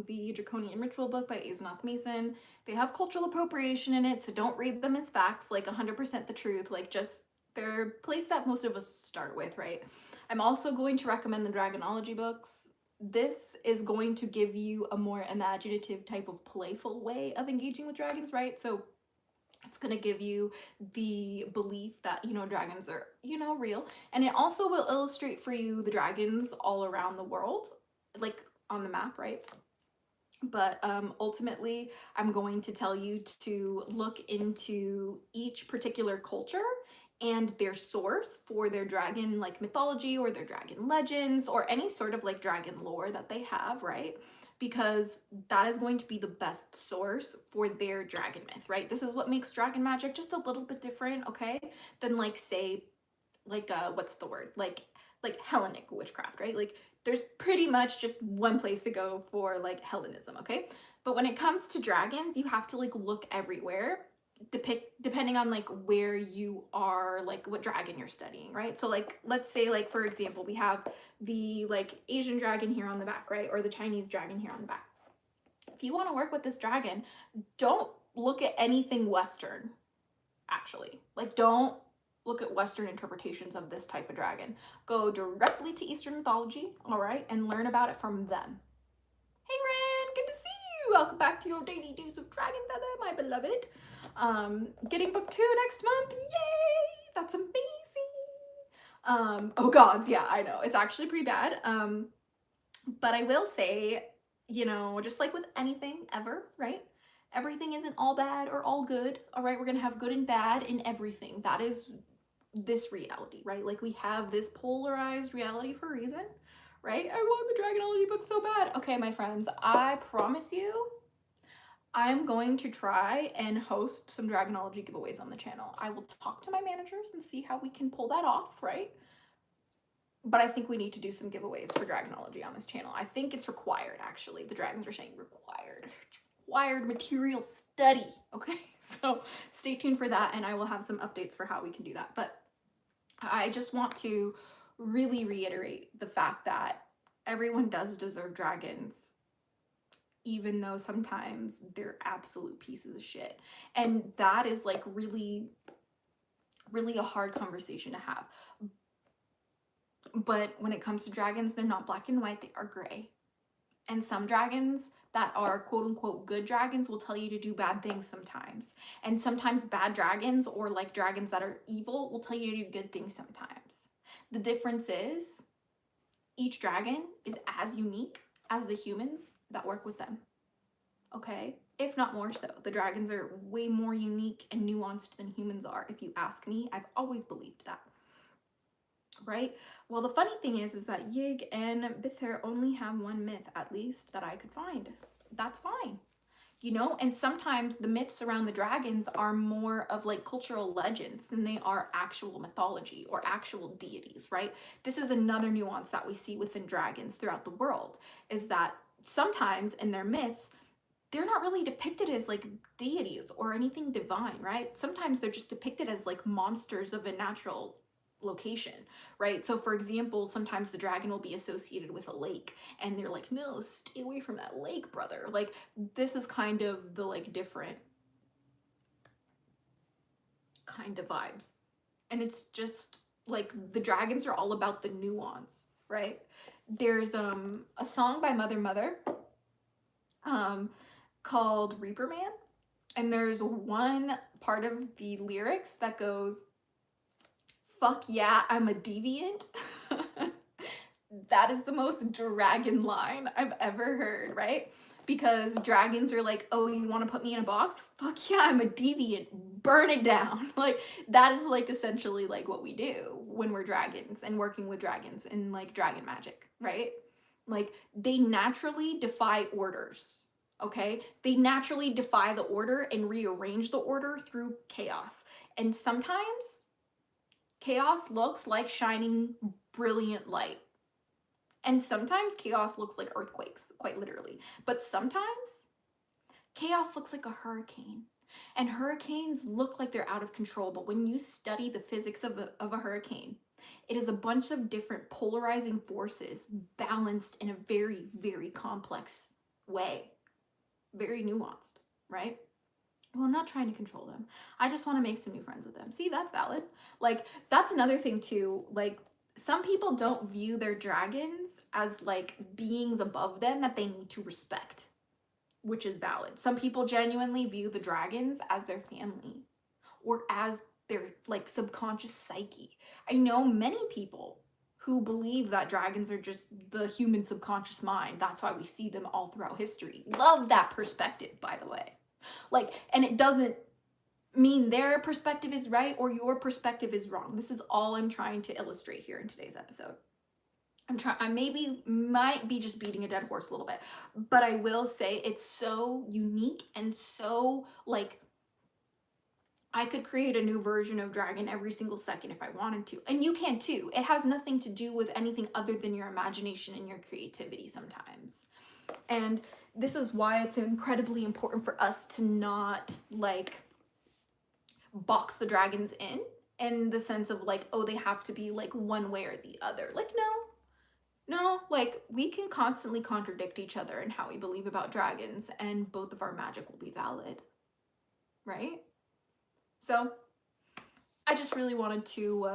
the Draconian Ritual book by Azanoth Mason. They have cultural appropriation in it, so don't read them as facts, like 100% the truth, like just they're a place that most of us start with, right? I'm also going to recommend the Dragonology books. This is going to give you a more imaginative type of playful way of engaging with dragons, right? So it's going to give you the belief that, you know, dragons are, you know, real. And it also will illustrate for you the dragons all around the world, like on the map, right? But ultimately, I'm going to tell you to look into each particular culture and their source for their dragon like mythology or their dragon legends or any sort of like dragon lore that they have, right? Because that is going to be the best source for their dragon myth, right? This is what makes dragon magic just a little bit different, okay, than like say like what's the word, like Hellenic witchcraft, right? Like there's pretty much just one place to go for like Hellenism, okay? But when it comes to dragons, you have to like look everywhere, depending on like where you are, like what dragon you're studying, right? So like let's say like for example we have the like Asian dragon here on the back, right? Or the Chinese dragon here on the back. If you want to work with this dragon, don't look at anything Western, actually. Like don't look at Western interpretations of this type of dragon. Go directly to Eastern mythology, all right, and learn about it from them. Hey Ren, good to see you. Welcome back to your daily dose of DragonFaether, my beloved. Getting book 2 next month, yay! That's amazing. Oh gods, yeah, I know, it's actually pretty bad. But I will say, you know, just like with anything ever, right? Everything isn't all bad or all good, all right? We're gonna have good and bad in everything. That is this reality, right? Like we have this polarized reality for a reason, right? I want the Dragonology book so bad. Okay, my friends, I promise you, I'm going to try and host some Dragonology giveaways on the channel. I will talk to my managers and see how we can pull that off, right? But I think we need to do some giveaways for Dragonology on this channel. I think it's required, actually. The dragons are saying required. Required material study, okay? So stay tuned for that, and I will have some updates for how we can do that. But I just want to really reiterate the fact that everyone does deserve dragons, even though sometimes they're absolute pieces of shit. And that is like really, really a hard conversation to have. But when it comes to dragons, they're not black and white, they are gray. And some dragons that are quote unquote good dragons will tell you to do bad things sometimes. And sometimes bad dragons, or like dragons that are evil, will tell you to do good things sometimes. The difference is each dragon is as unique as the humans that work with them, okay? If not more so. The dragons are way more unique and nuanced than humans are, if you ask me. I've always believed that. Right? Well, the funny thing is that Yig and Bither only have one myth, at least, that I could find. That's fine. You know, and sometimes the myths around the dragons are more of like cultural legends than they are actual mythology or actual deities, right? This is another nuance that we see within dragons throughout the world, is that sometimes in their myths, they're not really depicted as like deities or anything divine, right? Sometimes they're just depicted as like monsters of a natural location, right? So for example, sometimes the dragon will be associated with a lake and they're like, no, stay away from that lake, brother. Like this is kind of the like different kind of vibes. And it's just like the dragons are all about the nuance, right? There's a song by Mother called Reaper Man, and there's one part of the lyrics that goes, fuck yeah, I'm a deviant. That is the most dragon line I've ever heard, right? Because dragons are like, oh, you want to put me in a box? Fuck yeah, I'm a deviant. Burn it down. Like that is like essentially like what we do when we're dragons and working with dragons in like dragon magic, right? Like they naturally defy orders. Okay, they naturally defy the order and rearrange the order through chaos. And sometimes chaos looks like shining brilliant light. And sometimes chaos looks like earthquakes, quite literally. But sometimes chaos looks like a hurricane. And hurricanes look like they're out of control. But when you study the physics of a hurricane, it is a bunch of different polarizing forces balanced in a very, very complex way. Very nuanced, right? Well, I'm not trying to control them. I just want to make some new friends with them. See, that's valid. Like, that's another thing too. Like, some people don't view their dragons as like beings above them that they need to respect, which is valid. Some people genuinely view the dragons as their family or as their like subconscious psyche. I know many people who believe that dragons are just the human subconscious mind. That's why we see them all throughout history. Love that perspective, by the way. Like, and it doesn't mean their perspective is right or your perspective is wrong. This is all I'm trying to illustrate here in today's episode. I might be just beating a dead horse a little bit, but I will say it's so unique and so like, I could create a new version of dragon every single second if I wanted to. And you can too. It has nothing to do with anything other than your imagination and your creativity sometimes. And this is why it's incredibly important for us to not like box the dragons in the sense of like, oh, they have to be like one way or the other. Like, no, like we can constantly contradict each other in how we believe about dragons and both of our magic will be valid, right? So I just really wanted to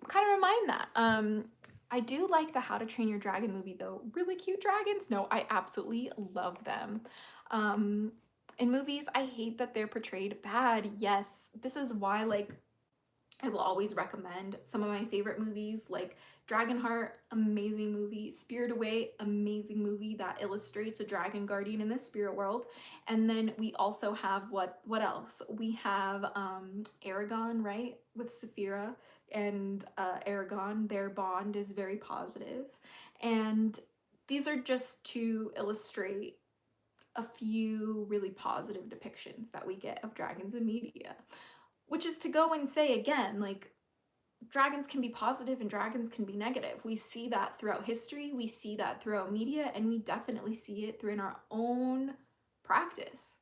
kind of remind that. I do like the How to Train Your Dragon movie though. Really cute dragons. No, I absolutely love them. In movies, I hate that they're portrayed bad. Yes, this is why like I will always recommend some of my favorite movies like Dragonheart, amazing movie, Spirit Away, amazing movie that illustrates a dragon guardian in the spirit world. And then we also have what else? We have Aragon, right? With Saphira and Aragon, their bond is very positive. And these are just to illustrate a few really positive depictions that we get of dragons in media. Which is to go and say again, like, dragons can be positive and dragons can be negative. We see that throughout history, we see that throughout media, and we definitely see it through in our own practice.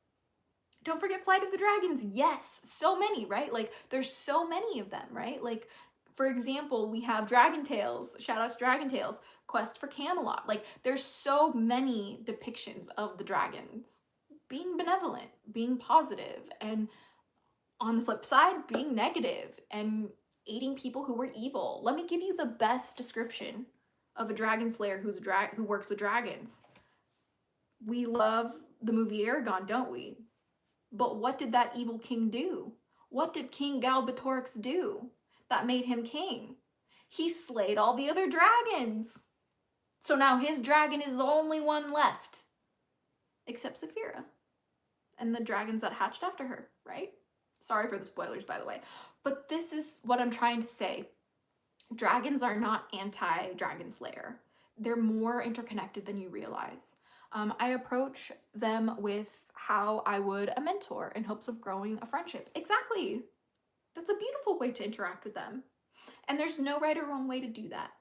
Don't forget Flight of the Dragons. Yes, so many, right? Like, there's so many of them, right? Like, for example, we have Dragon Tales, shout out to Dragon Tales, Quest for Camelot. Like, there's so many depictions of the dragons being benevolent, being positive, and on the flip side, being negative and aiding people who were evil. Let me give you the best description of a dragon slayer who works with dragons. We love the movie Aragon, don't we? But what did that evil king do? What did King Galbatorix do that made him king? He slayed all the other dragons. So now his dragon is the only one left. Except Saphira. And the dragons that hatched after her, right? Sorry for the spoilers, by the way. But this is what I'm trying to say. Dragons are not anti-dragon slayer. They're more interconnected than you realize. I approach them with how I would a mentor in hopes of growing a friendship. Exactly. That's a beautiful way to interact with them. And there's no right or wrong way to do that,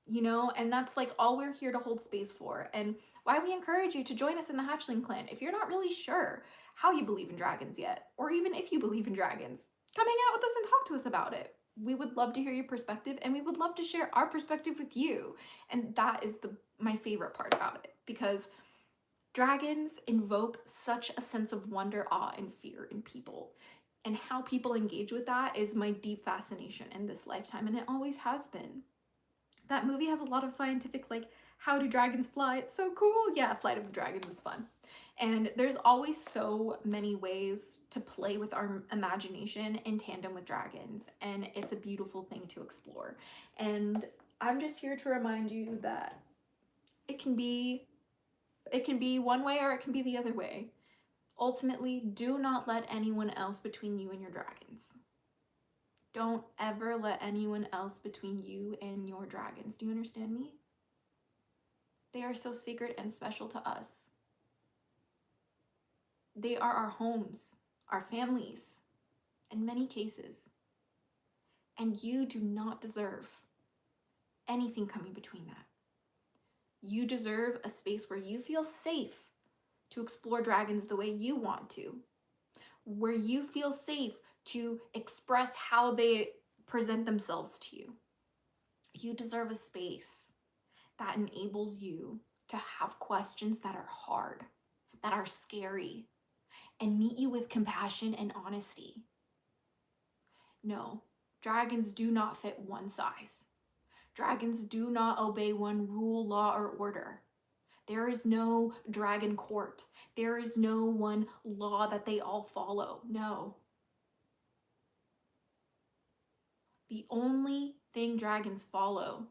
you know? And that's like all we're here to hold space for. And why we encourage you to join us in the Hatchling clan. If you're not really sure how you believe in dragons yet, or even if you believe in dragons, come hang out with us and talk to us about it. We would love to hear your perspective, and we would love to share our perspective with you. And that is my favorite part about it, because dragons invoke such a sense of wonder, awe, and fear in people. And how people engage with that is my deep fascination in this lifetime, and it always has been. That movie has a lot of scientific, like, how do dragons fly? It's so cool. Yeah, Flight of the Dragons is fun. And there's always so many ways to play with our imagination in tandem with dragons. And it's a beautiful thing to explore. And I'm just here to remind you that it can be one way or it can be the other way. Ultimately, do not let anyone else between you and your dragons. Don't ever let anyone else between you and your dragons. Do you understand me? They are so sacred and special to us. They are our homes, our families, in many cases. And you do not deserve anything coming between that. You deserve a space where you feel safe to explore dragons the way you want to, where you feel safe to express how they present themselves to you. You deserve a space that enables you to have questions that are hard, that are scary, and meet you with compassion and honesty. No, dragons do not fit one size. Dragons do not obey one rule, law, or order. There is no dragon court. There is no one law that they all follow. No. The only thing dragons follow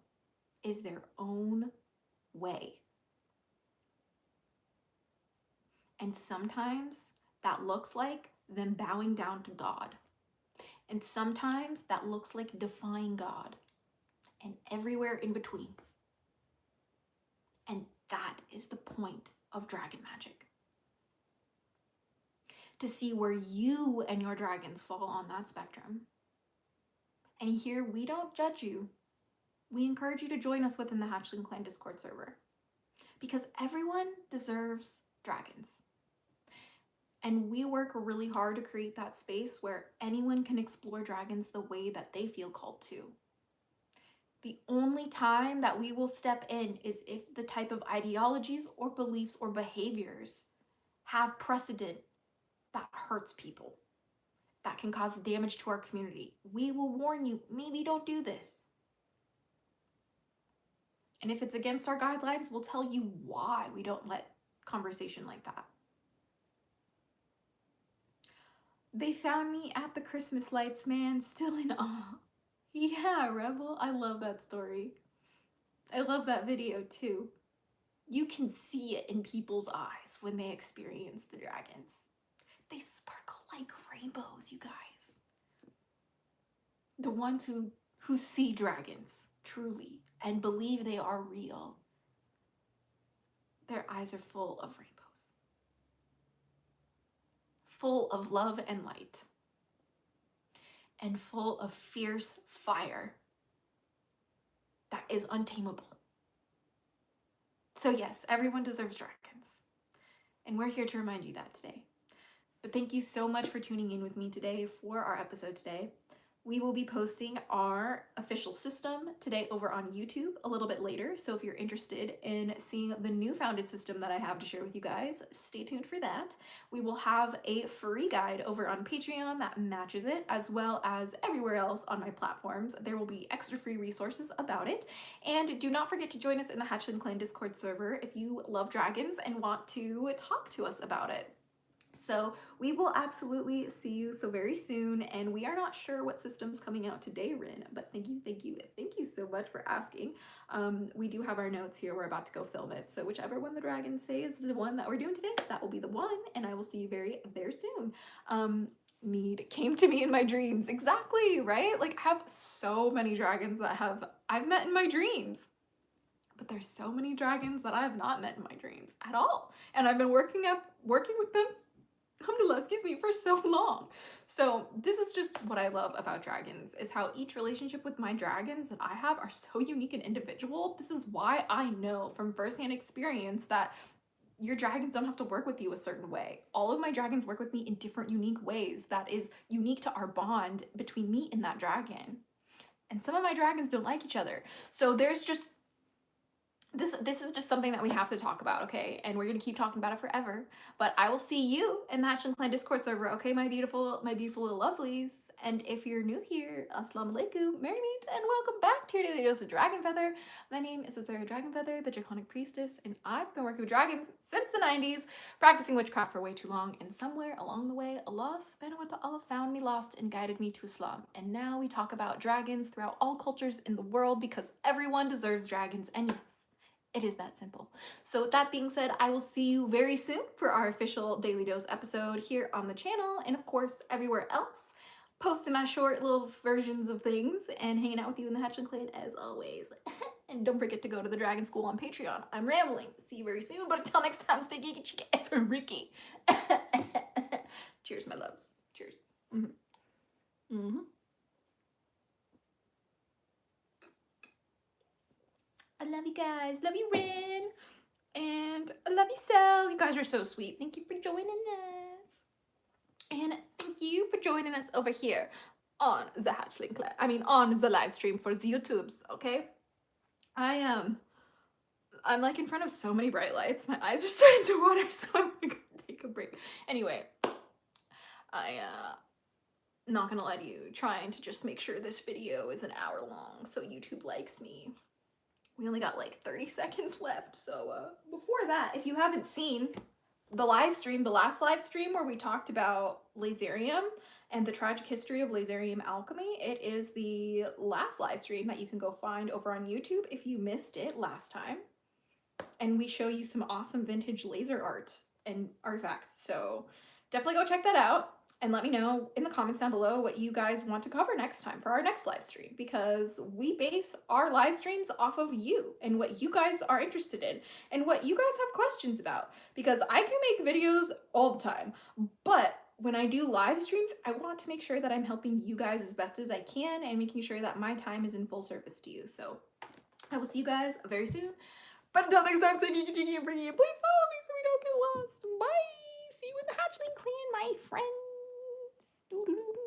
is their own way. And sometimes that looks like them bowing down to God And sometimes that looks like defying God, and everywhere in between. And that is the point of dragon magic. To see where you and your dragons fall on that spectrum. And here we don't judge you. We encourage you to join us within the Hatchling Clan Discord server. Because everyone deserves dragons. And we work really hard to create that space where anyone can explore dragons the way that they feel called to. The only time that we will step in is if the type of ideologies or beliefs or behaviors have precedent that hurts people, that can cause damage to our community. We will warn you, maybe don't do this. And if it's against our guidelines, we'll tell you why we don't let conversation like that. They found me at the Christmas lights, man, still in awe. Yeah, Rebel, I love that story. I love that video too. You can see it in people's eyes when they experience the dragons. They sparkle like rainbows, you guys. The ones who see dragons truly and believe they are real, their eyes are full of rainbows, full of love and light, and full of fierce fire that is untamable. So yes, everyone deserves dragons. And we're here to remind you that today. But thank you so much for tuning in with me today for our episode today. We will be posting our official system today over on YouTube a little bit later. So if you're interested in seeing the new founded system that I have to share with you guys, stay tuned for that. We will have a free guide over on Patreon that matches it, as well as everywhere else on my platforms. There will be extra free resources about it. And do not forget to join us in the Hatchling Clan Discord server if you love dragons and want to talk to us about it. So we will absolutely see you so very soon, and we are not sure what system's coming out today, Rin, but thank you so much for asking. We do have our notes here. We're about to go film it, so whichever one the dragons say is the one that we're doing today, that will be the one, and I will see you very, very soon. Mead came to me in my dreams. Exactly, right? Like, I have so many dragons that I've met in my dreams. But there's so many dragons that I have not met in my dreams at all. And I've been working with them, alhamdulillah, excuse me, for so long. So this is just what I love about dragons, is how each relationship with my dragons that I have are so unique and individual. This is why I know from firsthand experience that your dragons don't have to work with you a certain way. All of my dragons work with me in different unique ways that is unique to our bond between me and that dragon. And some of my dragons don't like each other. So there's just this is just something that we have to talk about, okay? And we're gonna keep talking about it forever. But I will see you in the Hatchling Clan Discord server, okay, my beautiful little lovelies. And if you're new here, assalamu alaikum, merry meet, and welcome back to your daily dose of DragonFaether. My name is Azura DragonFaether, the Draconic Priestess, and I've been working with dragons since the 90s, practicing witchcraft for way too long. And somewhere along the way, Allah subhanahu wa ta'ala found me lost and guided me to Islam. And now we talk about dragons throughout all cultures in the world because everyone deserves dragons, and yes, it is that simple. So with that being said, I will see you very soon for our official Daily Dose episode here on the channel, and of course everywhere else, posting my short little versions of things and hanging out with you in the Hatchling Clan as always. And don't forget to go to the Dragon School on Patreon. I'm rambling. See you very soon, but until next time, stay geeky, chica, for Ricky. Cheers, my loves. Cheers. I love you guys. Love you, Rin. And I love you, Sel. You guys are so sweet. Thank you for joining us. And thank you for joining us over here on the Hatchling Clan. I mean, on the live stream for the YouTubes, okay? I'm like in front of so many bright lights. My eyes are starting to water, so I'm gonna go take a break. Anyway, not gonna lie to you, trying to just make sure this video is an hour long so YouTube likes me. We only got like 30 seconds left. So before that, if you haven't seen the live stream, the last live stream where we talked about Laserium and the tragic history of Laserium alchemy, it is the last live stream that you can go find over on YouTube if you missed it last time. And we show you some awesome vintage laser art and artifacts. So definitely go check that out. And let me know in the comments down below what you guys want to cover next time for our next live stream, because we base our live streams off of you and what you guys are interested in and what you guys have questions about, because I can make videos all the time, but when I do live streams, I want to make sure that I'm helping you guys as best as I can and making sure that my time is in full service to you. So I will see you guys very soon. But until next time, stay geeky, cheeky, and freaky, and please follow me so we don't get lost. Bye! See you in the Hatchling clan, my friends. Doo -doo -doo -doo.